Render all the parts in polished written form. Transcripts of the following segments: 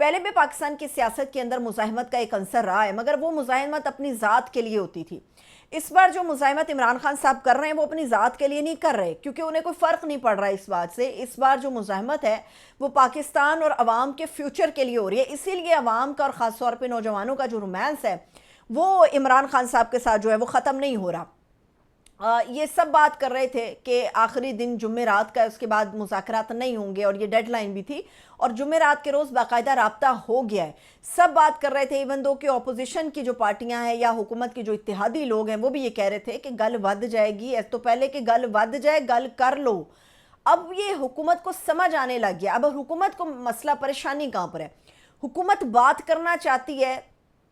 پہلے بھی پاکستان کی سیاست کے اندر مزاحمت کا ایک عنصر رہا ہے، مگر وہ مزاحمت اپنی ذات کے لیے ہوتی تھی۔ اس بار جو مزاحمت عمران خان صاحب کر رہے ہیں وہ اپنی ذات کے لیے نہیں کر رہے، کیونکہ انہیں کوئی فرق نہیں پڑ رہا اس بات سے۔ اس بار جو مزاحمت ہے وہ پاکستان اور عوام کے فیوچر کے لیے ہو رہی ہے، اسی لیے عوام کا اور خاص طور پہ نوجوانوں کا جو رومانس ہے وہ عمران خان صاحب کے ساتھ جو ہے وہ ختم نہیں ہو رہا۔ یہ سب بات کر رہے تھے کہ آخری دن جمعرات کا، اس کے بعد مذاکرات نہیں ہوں گے، اور یہ ڈیڈ لائن بھی تھی، اور جمعرات کے روز باقاعدہ رابطہ ہو گیا ہے۔ سب بات کر رہے تھے، ایون دو کہ اپوزیشن کی جو پارٹیاں ہیں یا حکومت کے جو اتحادی لوگ ہیں وہ بھی یہ کہہ رہے تھے کہ گل ود جائے گی، اس تو پہلے کہ گل ود جائے گل کر لو۔ اب یہ حکومت کو سمجھ آنے لگ گیا، اب حکومت کو مسئلہ پریشانی کہاں پر ہے۔ حکومت بات کرنا چاہتی ہے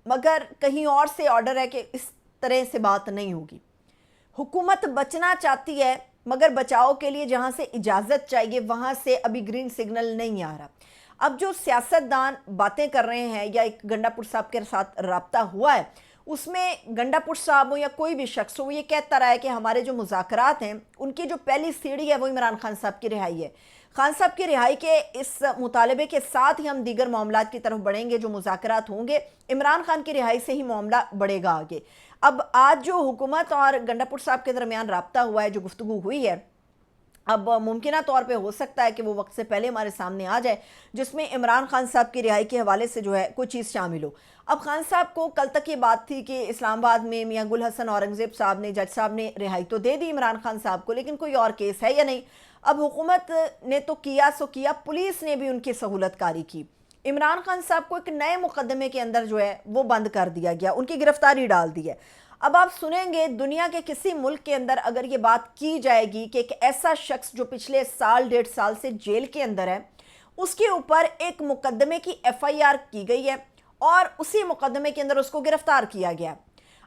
مگر کہیں اور سے آرڈر ہے کہ اس طرح سے بات نہیں ہوگی۔ حکومت بچنا چاہتی ہے مگر بچاؤ کے لیے جہاں سے اجازت چاہیے وہاں سے ابھی گرین سگنل نہیں آ رہا۔ اب جو سیاستدان باتیں کر رہے ہیں یا ایک گنڈا پور صاحب کے ساتھ رابطہ ہوا ہے، اس میں گنڈا پور صاحب ہو یا کوئی بھی شخص ہو، وہ یہ کہتا رہا ہے کہ ہمارے جو مذاکرات ہیں ان کی جو پہلی سیڑھی ہے وہ عمران خان صاحب کی رہائی ہے۔ خان صاحب کی رہائی کے اس مطالبے کے ساتھ ہی ہم دیگر معاملات کی طرف بڑھیں گے، جو مذاکرات ہوں گے عمران خان کی رہائی سے ہی معاملہ بڑھے گا آگے۔ اب آج جو حکومت اور گنڈا پور صاحب کے درمیان رابطہ ہوا ہے، جو گفتگو ہوئی ہے، اب ممکنہ طور پہ ہو سکتا ہے کہ وہ وقت سے پہلے ہمارے سامنے آ جائے، جس میں عمران خان صاحب کی رہائی کے حوالے سے جو ہے کوئی چیز شامل ہو۔ اب خان صاحب کو کل تک یہ بات تھی کہ اسلام آباد میں میاں گل حسن اورنگزیب صاحب نے، جج صاحب نے رہائی تو دے دی عمران خان صاحب کو، لیکن کوئی اور کیس ہے یا نہیں۔ اب حکومت نے تو کیا سو کیا، پولیس نے بھی ان کی سہولت کاری کی۔ عمران خان صاحب کو ایک نئے مقدمے کے اندر جو ہے وہ بند کر دیا گیا، ان کی گرفتاری ڈال دی ہے۔ اب آپ سنیں گے دنیا کے کسی ملک کے اندر اگر یہ بات کی جائے گی کہ ایک ایسا شخص جو پچھلے سال 1.5 سال سے جیل کے اندر ہے، اس کے اوپر ایک مقدمے کی FIR کی گئی ہے اور اسی مقدمے کے اندر اس کو گرفتار کیا گیا۔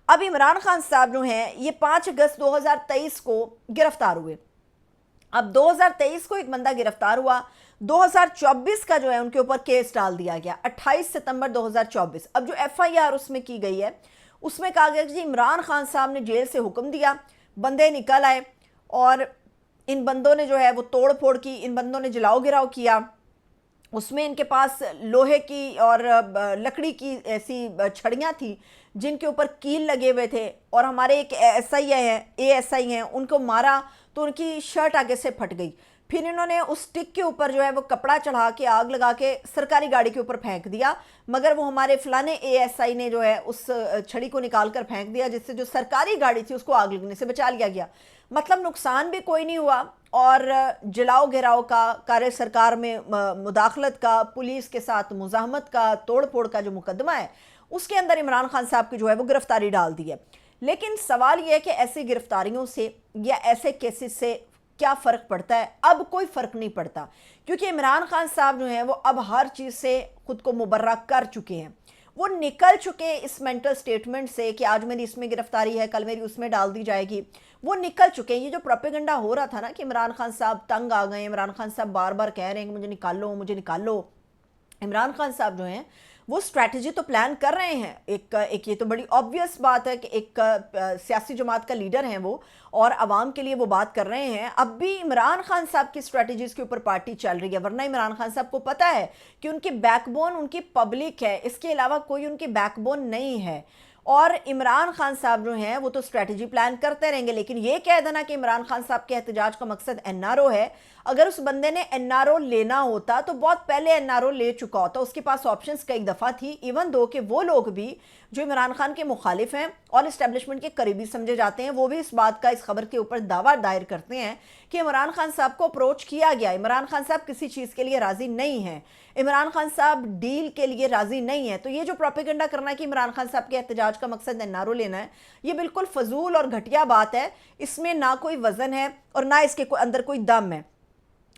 اب عمران خان صاحب جو ہیں یہ 5 اگست 2023 کو گرفتار ہوئے۔ اب 2023 کو ایک بندہ گرفتار ہوا، 2024 کا جو ہے ان کے اوپر کیس ڈال دیا گیا، 28 ستمبر 2024۔ اب جو FIR اس میں کی گئی ہے، اس میں کہا گیا کہ عمران خان صاحب نے جیل سے حکم دیا، بندے نکل آئے اور ان بندوں نے جو ہے وہ توڑ پھوڑ کی، ان بندوں نے جلاؤ گراؤ کیا۔ اس میں ان کے پاس لوہے کی اور لکڑی کی ایسی چھڑیاں تھیں جن کے اوپر کیل لگے ہوئے تھے، اور ہمارے ایک ASI ہیں ان کو مارا تو ان کی شرٹ آگے سے پھٹ گئی۔ پھر انہوں نے اس ٹک کے اوپر جو ہے وہ کپڑا چڑھا کے آگ لگا کے سرکاری گاڑی کے اوپر پھینک دیا، مگر وہ ہمارے فلانے ASI نے جو ہے اس چھڑی کو نکال کر پھینک دیا، جس سے جو سرکاری گاڑی تھی اس کو آگ لگنے سے بچا لیا گیا۔ مطلب نقصان بھی کوئی نہیں ہوا، اور جلاؤ گھراؤ کا، کار سرکار میں مداخلت کا، پولیس کے ساتھ مزاحمت کا، توڑ پھوڑ کا جو مقدمہ ہے اس کے اندر عمران خان صاحب کی جو ہے وہ گرفتاری ڈال دی ہے۔ لیکن سوال یہ ہے کہ ایسی گرفتاریوں سے یا ایسے کیسز سے کیا فرق پڑتا ہے؟ اب کوئی فرق نہیں پڑتا، کیونکہ عمران خان صاحب جو ہیں وہ اب ہر چیز سے خود کو مبرہ کر چکے ہیں، وہ نکل چکے ہیں اس مینٹل سٹیٹمنٹ سے کہ آج میری اس میں گرفتاری ہے، کل میری اس میں ڈال دی جائے گی، وہ نکل چکے ہیں۔ یہ جو پروپیگنڈا ہو رہا تھا نا کہ عمران خان صاحب تنگ آ گئے، عمران خان صاحب بار بار کہہ رہے ہیں کہ مجھے نکالو مجھے نکالو، عمران خان صاحب جو ہیں وہ اسٹریٹجی تو پلان کر رہے ہیں۔ ایک یہ تو بڑی آبویس بات ہے کہ ایک سیاسی جماعت کا لیڈر ہیں وہ، اور عوام کے لیے وہ بات کر رہے ہیں۔ اب بھی عمران خان صاحب کی اسٹریٹجیز کے اوپر پارٹی چل رہی ہے، ورنہ عمران خان صاحب کو پتہ ہے کہ ان کی بیک بون ان کی پبلک ہے، اس کے علاوہ کوئی ان کی بیک بون نہیں ہے۔ اور عمران خان صاحب جو ہیں وہ تو اسٹریٹجی پلان کرتے رہیں گے، لیکن یہ کہہ دینا کہ عمران خان صاحب کے احتجاج کا مقصد NRO ہے، اگر اس بندے نے NRO لینا ہوتا تو بہت پہلے NRO لے چکا ہوتا، اس کے پاس آپشنز کئی دفعہ تھی، ایون دو کہ وہ لوگ بھی جو عمران خان کے مخالف ہیں اور اسٹیبلشمنٹ کے قریبی سمجھے جاتے ہیں، وہ بھی اس بات کا، اس خبر کے اوپر دعویٰ دائر کرتے ہیں کہ عمران خان صاحب کو اپروچ کیا گیا، عمران خان صاحب کسی چیز کے لیے راضی نہیں ہیں، عمران خان صاحب ڈیل کے لیے راضی نہیں ہیں۔ تو یہ جو پروپیگنڈا کرنا ہے کہ عمران خان صاحب کے احتجاج کا مقصد NRO لینا ہے، یہ بالکل فضول اور گھٹیا بات ہے، اس میں نہ کوئی وزن ہے اور نہ اس کے اندر کوئی دم ہے۔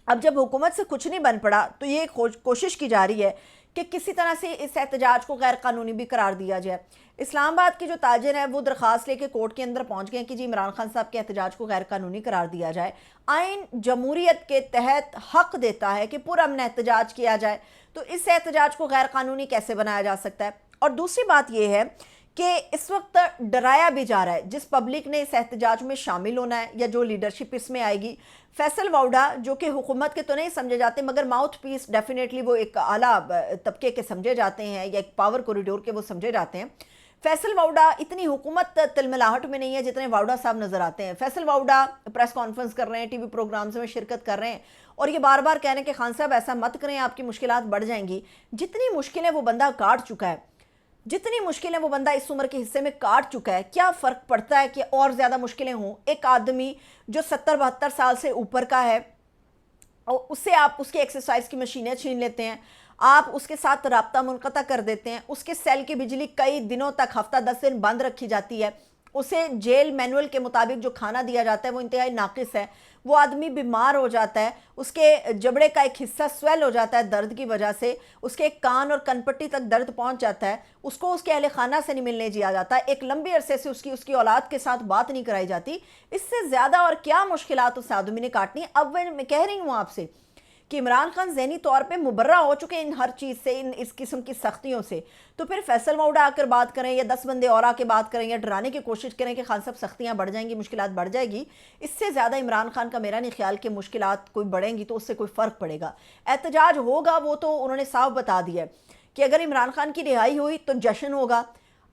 اب جب حکومت سے کچھ نہیں بن پڑا تو یہ کوشش کی جا رہی ہے کہ کسی طرح سے اس احتجاج کو غیر قانونی بھی قرار دیا جائے۔ اسلام آباد کے جو تاجر ہیں وہ درخواست لے کے کورٹ کے اندر پہنچ گئے کہ جی عمران خان صاحب کے احتجاج کو غیر قانونی قرار دیا جائے۔ آئین جمہوریت کے تحت حق دیتا ہے کہ پرامن احتجاج کیا جائے، تو اس احتجاج کو غیر قانونی کیسے بنایا جا سکتا ہے؟ اور دوسری بات یہ ہے کہ اس وقت ڈرایا بھی جا رہا ہے جس پبلک نے اس احتجاج میں شامل ہونا ہے یا جو لیڈرشپ اس میں آئے گی. فیصل واؤڈا جو کہ حکومت کے تو نہیں سمجھے جاتے مگر ماؤتھ پیس ڈیفینیٹلی وہ ایک اعلیٰ طبقے کے سمجھے جاتے ہیں یا ایک پاور کوریڈور کے وہ سمجھے جاتے ہیں. فیصل واؤڈا اتنی حکومت تلملاہٹ میں نہیں ہے جتنے واؤڈا صاحب نظر آتے ہیں. فیصل واؤڈا پریس کانفرنس کر رہے ہیں, ٹی وی پروگرامز میں شرکت کر رہے ہیں اور یہ بار بار کہہ رہے ہیں کہ خان صاحب ایسا مت کریں, آپ کی مشکلات بڑھ جائیں گی. جتنی مشکلیں وہ بندہ کاٹ چکا ہے, جتنی مشکلیں وہ بندہ اس عمر کے حصے میں کاٹ چکا ہے, کیا فرق پڑتا ہے کہ اور زیادہ مشکلیں ہوں؟ ایک آدمی جو 70-72 سال سے اوپر کا ہے, اس سے آپ اس کی ایکسرسائز کی مشینیں چھین لیتے ہیں, آپ اس کے ساتھ رابطہ منقطع کر دیتے ہیں, اس کے سیل کی بجلی کئی دنوں تک ہفتہ 10 دن بند رکھی جاتی ہے, اسے جیل مینول کے مطابق جو کھانا دیا جاتا ہے وہ انتہائی ناقص ہے, وہ آدمی بیمار ہو جاتا ہے, اس کے جبڑے کا ایک حصہ سویل ہو جاتا ہے درد کی وجہ سے, اس کے کان اور کن پٹی تک درد پہنچ جاتا ہے, اس کو اس کے اہل خانہ سے نہیں ملنے دیا جاتا, ایک لمبے عرصے سے اس کی اولاد کے ساتھ بات نہیں کرائی جاتی. اس سے زیادہ اور کیا مشکلات اس آدمی نے کاٹنی. اب میں کہہ رہی ہوں آپ سے کہ عمران خان ذہنی طور پہ مبرہ ہو چکے ان ہر چیز سے, اس قسم کی سختیوں سے, تو پھر فیصل واؤڈا آ کر بات کریں یا 10 بندے اور آ کے بات کریں یا ڈرانے کی کوشش کریں کہ خان صاحب سختیاں بڑھ جائیں گی, مشکلات بڑھ جائے گی, اس سے زیادہ عمران خان کا میرا نہیں خیال کہ مشکلات کوئی بڑھیں گی تو اس سے کوئی فرق پڑے گا. احتجاج ہوگا وہ تو انہوں نے صاف بتا دیا ہے کہ اگر عمران خان کی رہائی ہوئی تو جشن ہوگا,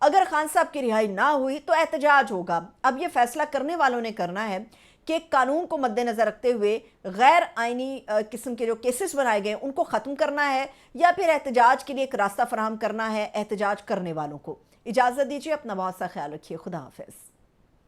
اگر خان صاحب کی رہائی نہ ہوئی تو احتجاج ہوگا. اب یہ فیصلہ کرنے والوں نے کرنا ہے کہ قانون کو مد نظر رکھتے ہوئے غیر آئینی قسم کے جو کیسز بنائے گئے ان کو ختم کرنا ہے یا پھر احتجاج کے لیے ایک راستہ فراہم کرنا ہے احتجاج کرنے والوں کو. اجازت دیجیے, اپنا بہت سا خیال رکھیے, خدا حافظ.